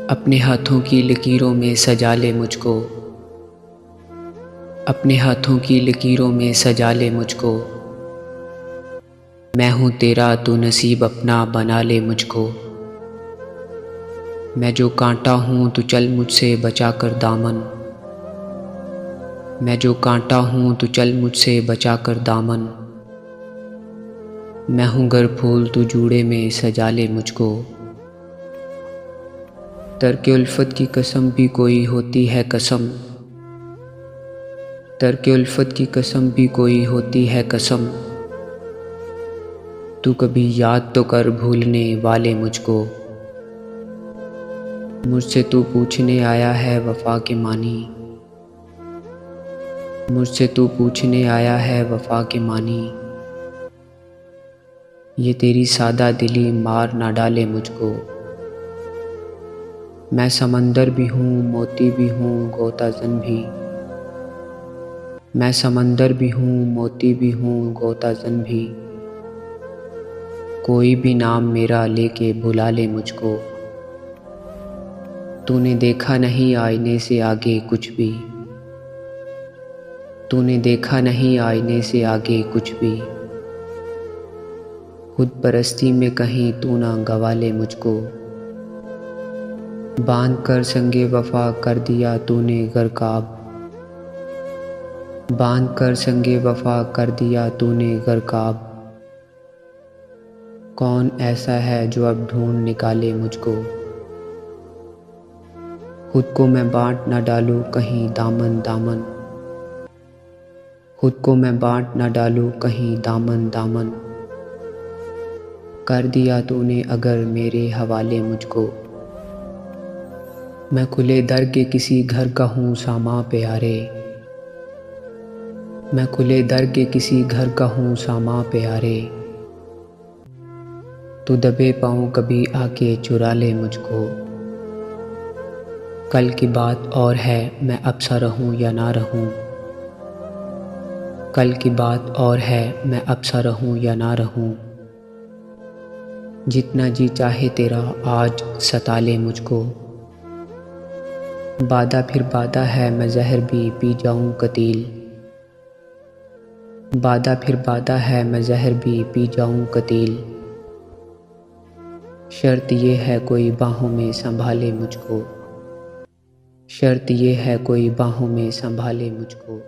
अपने हाथों की लकीरों में सजा ले मुझको, अपने हाथों की लकीरों में सजा ले मुझको। मैं हूँ तेरा तू नसीब अपना बना ले मुझको। मैं जो कांटा हूँ तू चल मुझसे बचा कर दामन। मैं जो कांटा हूँ तू चल मुझसे बचा कर दामन। मैं हूँ गर फूल तू जूड़े में सजा ले मुझको। तर्क उल्फत की कसम भी कोई होती है कसम, तर्क उल्फत की कसम भी कोई होती है कसम। तू कभी याद तो कर भूलने वाले मुझको। मुझसे तू पूछने आया है वफ़ा के मानी, मुझसे तू पूछने आया है वफ़ा के मानी। ये तेरी सादा दिली मार ना डाले मुझको। मैं समंदर भी हूँ मोती भी हूँ गोताज़न भी। मैं समंदर भी हूँ मोती भी हूँ गोताज़न भी। कोई भी नाम मेरा लेके बुला ले मुझको। तूने देखा नहीं आईने से आगे कुछ भी, तूने देखा नहीं आईने से आगे कुछ भी। खुद परस्ती में कहीं तू ना गवा ले मुझको। बांध कर संगे वफा कर दिया तूने गरकाब, बांध कर संगे वफा कर दिया तूने गरकाब। कौन ऐसा है जो अब ढूंढ निकाले मुझको। खुद को मैं बांट न डालूं कहीं दामन दामन, खुद को मैं बांट न डालूं कहीं दामन दामन। कर दिया तूने अगर मेरे हवाले मुझको। मैं खुले दर के किसी घर का हूँ सामा प्यारे, मैं खुले दर के किसी घर का हूँ सामा प्यारे। तू दबे पाँव कभी आके चुरा ले मुझको। कल की बात और है मैं अब सा रहूं या ना रहूं। कल की बात और है मैं अब सा रहूं या ना रहूं। जितना जी चाहे तेरा आज सता ले मुझको। बादा फिर बादा है मैं जहर भी पी जाऊं कतील, बादा फिर बादा है मैं जहर भी पी जाऊं कतील। शर्त ये है कोई बाहों में संभाले मुझको, शर्त ये है कोई बाहों में संभाले मुझको।